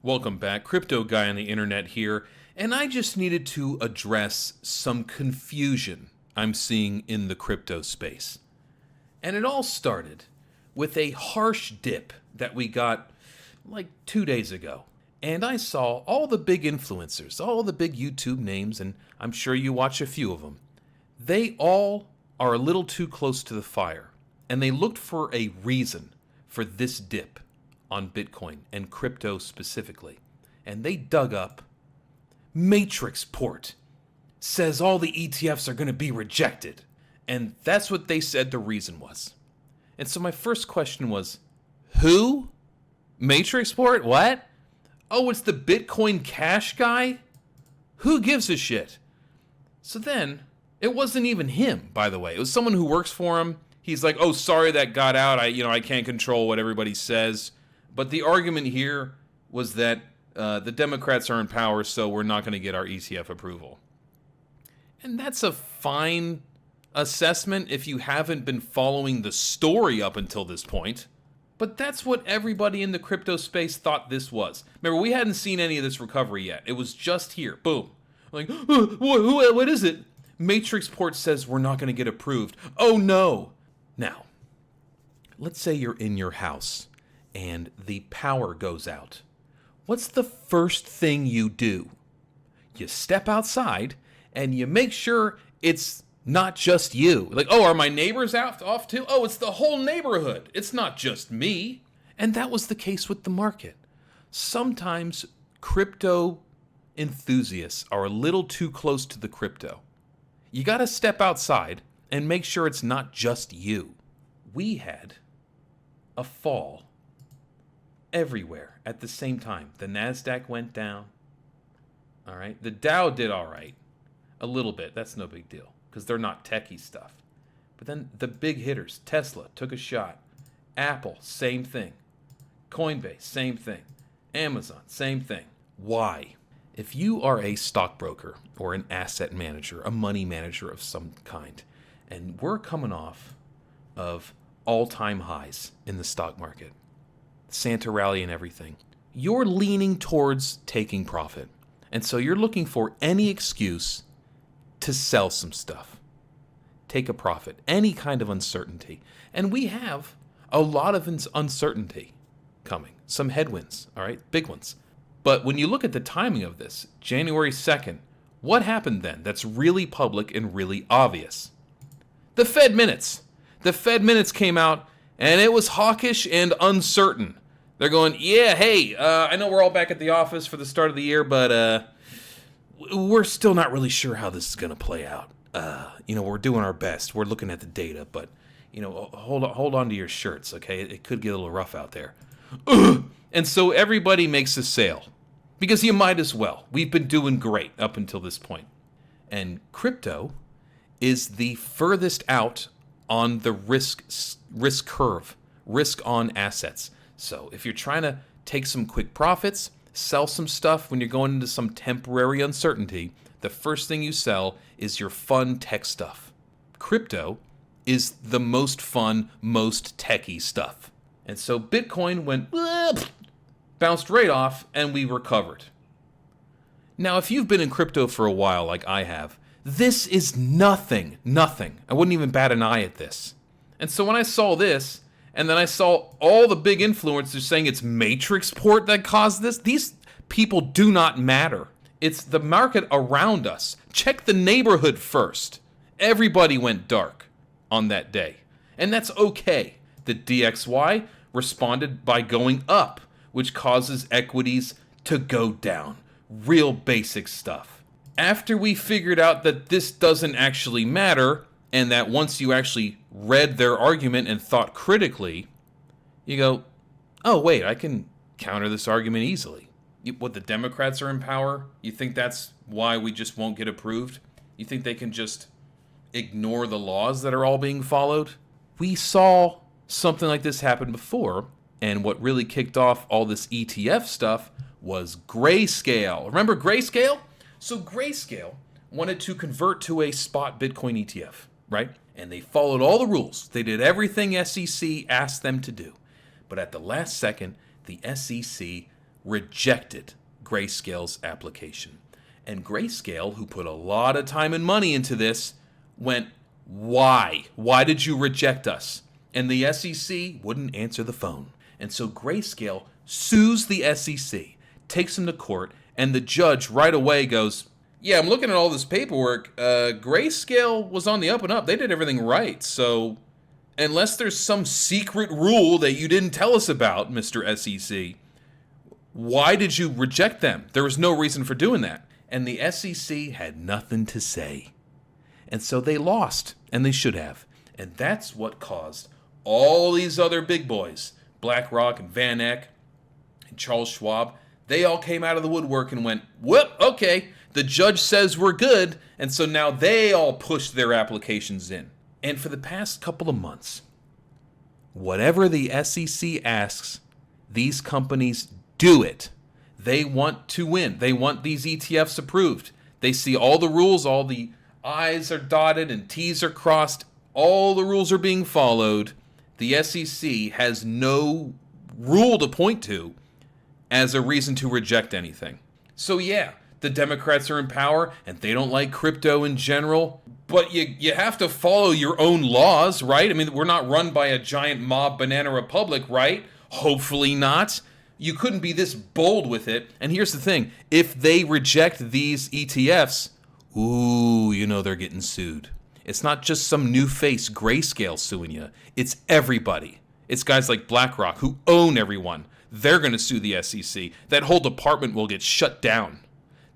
Welcome back. Crypto Guy on the internet here, and I just needed to address some confusion I'm seeing in the crypto space. And it all started with a harsh dip that we got like 2 days ago. And I saw all the big influencers, all the big YouTube names, and I'm sure you watch a few of them. They all are a little too close to the fire, and they looked for a reason for this dip on Bitcoin and crypto specifically. And they dug up Matrixport says all the ETFs are going to be rejected. And that's what they said the reason was. And so my first question was, who? Matrixport? What? Oh, it's the Bitcoin Cash guy? Who gives a shit? So then, it wasn't even him, by the way. It was someone who works for him. He's like, oh, sorry that got out. I can't control what everybody says. But the argument here was that the Democrats are in power, so we're not going to get our ETF approval. And that's a fine assessment if you haven't been following the story up until this point. But that's what everybody in the crypto space thought this was. Remember, we hadn't seen any of this recovery yet. It was just here. Boom. Like, what is it? Matrixport says we're not going to get approved. Oh, no. Now, let's say you're in your house and the power goes out. What's the first thing you do? You step outside and you make sure it's not just you. Like, oh, are my neighbors off too? Oh, it's the whole neighborhood. It's not just me. And that was the case with the market. Sometimes crypto enthusiasts are a little too close to the crypto. You got to step outside and make sure it's not just you. We had a fall everywhere at the same time. The NASDAQ went down. All right. The Dow did all right. A little bit. That's no big deal because they're not techie stuff. But then the big hitters, Tesla took a shot. Apple, same thing. Coinbase, same thing. Amazon, same thing. Why? If you are a stockbroker or an asset manager, a money manager of some kind, and we're coming off of all-time highs in the stock market, Santa rally and everything, you're leaning towards taking profit. And so you're looking for any excuse to sell some stuff, take a profit, any kind of uncertainty. And we have a lot of uncertainty coming, some headwinds, all right, big ones. But when you look at the timing of this, January 2nd, what happened then that's really public and really obvious? The Fed minutes. The Fed minutes came out, and it was hawkish and uncertain. They're going, yeah, hey, I know we're all back at the office for the start of the year, but we're still not really sure how this is going to play out. We're doing our best. We're looking at the data, but, hold on to your shirts, okay? It could get a little rough out there. And so everybody makes a sale because you might as well. We've been doing great up until this point. And crypto is the furthest out on the risk curve, risk on assets. So if you're trying to take some quick profits, sell some stuff when you're going into some temporary uncertainty, the first thing you sell is your fun tech stuff. Crypto is the most fun, most techy stuff. And so Bitcoin went, bounced right off, and we recovered. Now, if you've been in crypto for a while like I have, this is nothing. I wouldn't even bat an eye at this. And so when I saw this, and then I saw all the big influencers saying it's Matrixport that caused this, these people do not matter. It's the market around us. Check the neighborhood first. Everybody went dark on that day. And that's okay. The DXY responded by going up, which causes equities to go down. Real basic stuff. After we figured out that this doesn't actually matter, and that once you actually read their argument and thought critically, you go, oh, wait, I can counter this argument easily. The Democrats are in power? You think that's why we just won't get approved? You think they can just ignore the laws that are all being followed? We saw something like this happen before, and what really kicked off all this ETF stuff was Grayscale. Remember Grayscale? So Grayscale wanted to convert to a spot Bitcoin ETF, right? And they followed all the rules. They did everything SEC asked them to do. But at the last second, the SEC rejected Grayscale's application. And Grayscale, who put a lot of time and money into this, went, why? Why did you reject us? And the SEC wouldn't answer the phone. And so Grayscale sues the SEC, takes them to court, and the judge right away goes, yeah, I'm looking at all this paperwork. Grayscale was on the up and up. They did everything right. So unless there's some secret rule that you didn't tell us about, Mr. SEC, why did you reject them? There was no reason for doing that. And the SEC had nothing to say. And so they lost, and they should have. And that's what caused all these other big boys, BlackRock and Van Eck and Charles Schwab, they all came out of the woodwork and went, whoop, okay, the judge says we're good, and so now they all pushed their applications in. And for the past couple of months, whatever the SEC asks, these companies do it. They want to win. They want these ETFs approved. They see all the rules, all the I's are dotted and T's are crossed, all the rules are being followed. The SEC has no rule to point to as a reason to reject anything. So yeah, the Democrats are in power and they don't like crypto in general, but you have to follow your own laws, right? I mean, we're not run by a giant mob banana republic, right? Hopefully not. You couldn't be this bold with it. And here's the thing, if they reject these ETFs, ooh, you know they're getting sued. It's not just some new face Grayscale suing you. It's everybody. It's guys like BlackRock who own everyone. They're going to sue the SEC. That whole department will get shut down.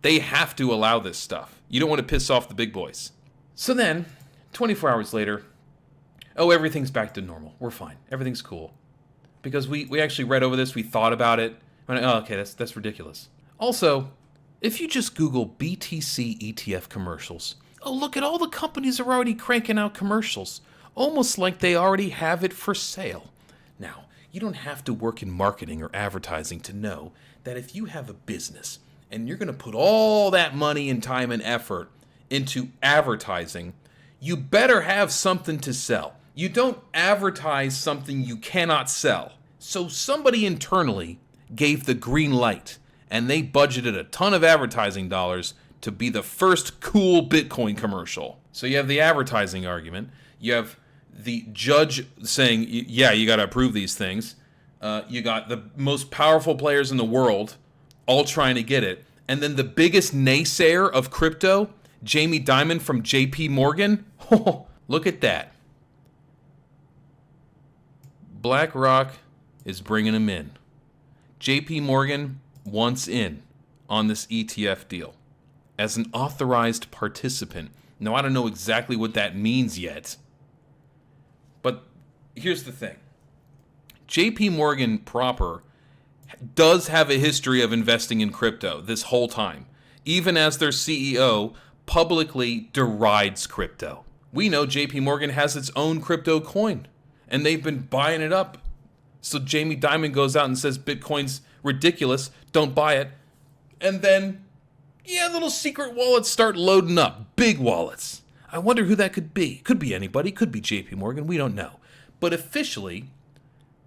They have to allow this stuff. You don't want to piss off the big boys. So then, 24 hours later, oh, everything's back to normal. We're fine. Everything's cool. Because we actually read over this. We thought about it. Oh, okay, that's ridiculous. Also, if you just Google BTC ETF commercials, oh, look at all the companies are already cranking out commercials. Almost like they already have it for sale. Now, you don't have to work in marketing or advertising to know that if you have a business and you're going to put all that money and time and effort into advertising, you better have something to sell. You don't advertise something you cannot sell. So somebody internally gave the green light, and they budgeted a ton of advertising dollars to be the first cool Bitcoin commercial. So you have the advertising argument. You have the judge saying, yeah, you got to approve these things. You got the most powerful players in the world all trying to get it. And then the biggest naysayer of crypto, Jamie Dimon from JP Morgan. Look at that. BlackRock is bringing him in. JP Morgan wants in on this ETF deal as an authorized participant. Now, I don't know exactly what that means yet, but here's the thing. JP Morgan proper does have a history of investing in crypto this whole time, even as their CEO publicly derides crypto. We know JP Morgan has its own crypto coin, and they've been buying it up. So Jamie Dimon goes out and says Bitcoin's ridiculous, don't buy it. And then, yeah, little secret wallets start loading up, big wallets. I wonder who that could be. Could be anybody, could be JP Morgan, we don't know. But officially,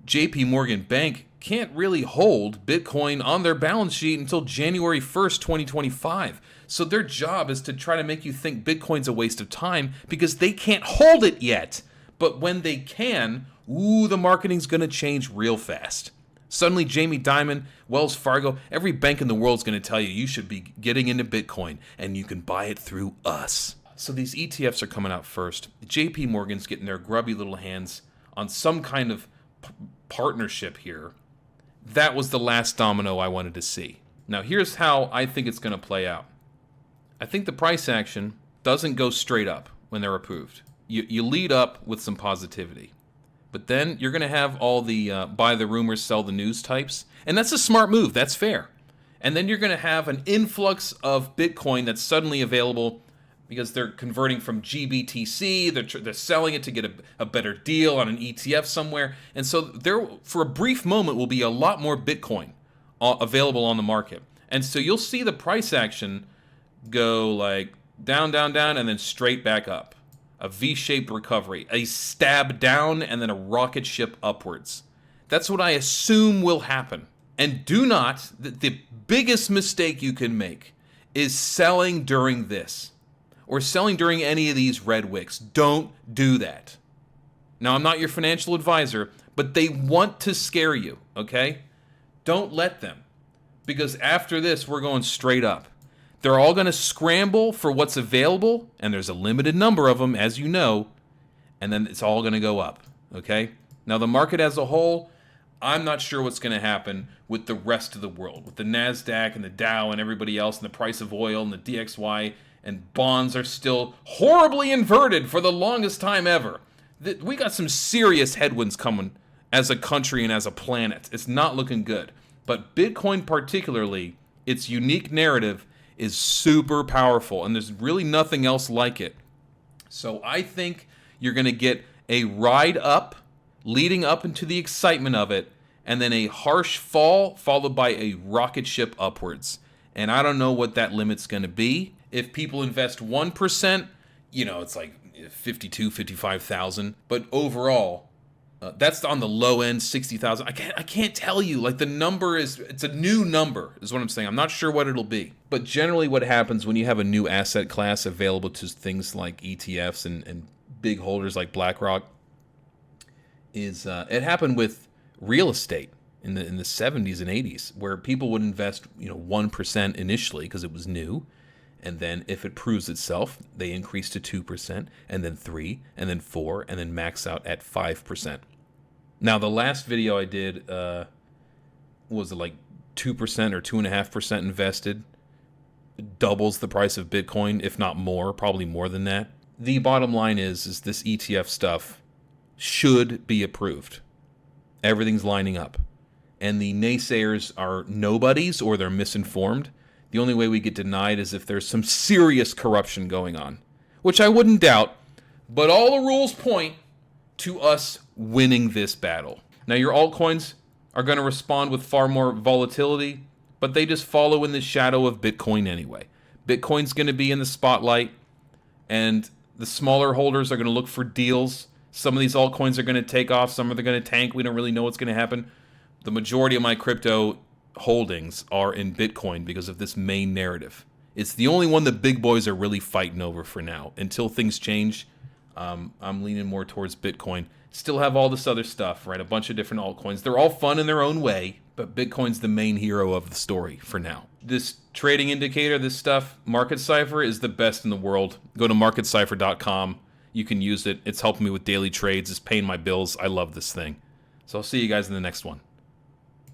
JP Morgan Bank can't really hold Bitcoin on their balance sheet until January 1st, 2025. So their job is to try to make you think Bitcoin's a waste of time because they can't hold it yet. But when they can, ooh, the marketing's going to change real fast. Suddenly, Jamie Dimon, Wells Fargo, every bank in the world is going to tell you you should be getting into Bitcoin, and you can buy it through us. So these ETFs are coming out first. JP Morgan's getting their grubby little hands on some kind of partnership here. That was the last domino I wanted to see. Now, here's how I think it's going to play out. I think the price action doesn't go straight up when they're approved. You lead up with some positivity. But then you're going to have all the buy the rumors, sell the news types. And that's a smart move. That's fair. And then you're going to have an influx of Bitcoin that's suddenly available because they're converting from GBTC. They're selling it to get a better deal on an ETF somewhere. And so there, for a brief moment, will be a lot more Bitcoin available on the market. And so you'll see the price action go like down, down, down, and then straight back up. A V-shaped recovery, a stab down, and then a rocket ship upwards. That's what I assume will happen. And do not, the biggest mistake you can make is selling during this or selling during any of these red wicks. Don't do that. Now, I'm not your financial advisor, but they want to scare you, okay? Don't let them, because after this, we're going straight up. They're all going to scramble for what's available, and there's a limited number of them, as you know, and then it's all going to go up, okay? Now, the market as a whole, I'm not sure what's going to happen with the rest of the world, with the NASDAQ and the Dow and everybody else, and the price of oil and the DXY, and bonds are still horribly inverted for the longest time ever. We got some serious headwinds coming as a country and as a planet. It's not looking good. But Bitcoin particularly, its unique narrative is super powerful, and there's really nothing else like it. So I think you're going to get a ride up, leading up into the excitement of it, and then a harsh fall followed by a rocket ship upwards. And I don't know what that limit's going to be. If people invest 1%, it's like 52, 55,000. But overall, that's on the low end, 60,000. I can't tell you. Like, the number it's a new number, is what I'm saying. I'm not sure what it'll be. But generally what happens when you have a new asset class available to things like ETFs and big holders like BlackRock is it happened with real estate in the 70s and 80s, where people would invest 1% initially because it was new. And then if it proves itself, they increase to 2%, and then 3%, and then 4%, and then max out at 5%. Now, the last video I did was like 2% or 2.5% invested. It doubles the price of Bitcoin, if not more, probably more than that. The bottom line is this ETF stuff should be approved. Everything's lining up. And the naysayers are nobodies or they're misinformed. The only way we get denied is if there's some serious corruption going on, which I wouldn't doubt, but all the rules point to us winning this battle. Now, your altcoins are going to respond with far more volatility, but they just follow in the shadow of Bitcoin anyway. Bitcoin's going to be in the spotlight, and the smaller holders are going to look for deals. Some of these altcoins are going to take off, some are going to tank. We don't really know what's going to happen. The majority of my crypto holdings are in Bitcoin because of this main narrative. It's the only one the big boys are really fighting over for now. Until things change, I'm leaning more towards Bitcoin. Still have all this other stuff, right? A bunch of different altcoins. They're all fun in their own way, but Bitcoin's the main hero of the story for now. This trading indicator, this stuff, MarketCypher is the best in the world. Go to marketcypher.com. You can use it. It's helping me with daily trades. It's paying my bills. I love this thing. So I'll see you guys in the next one.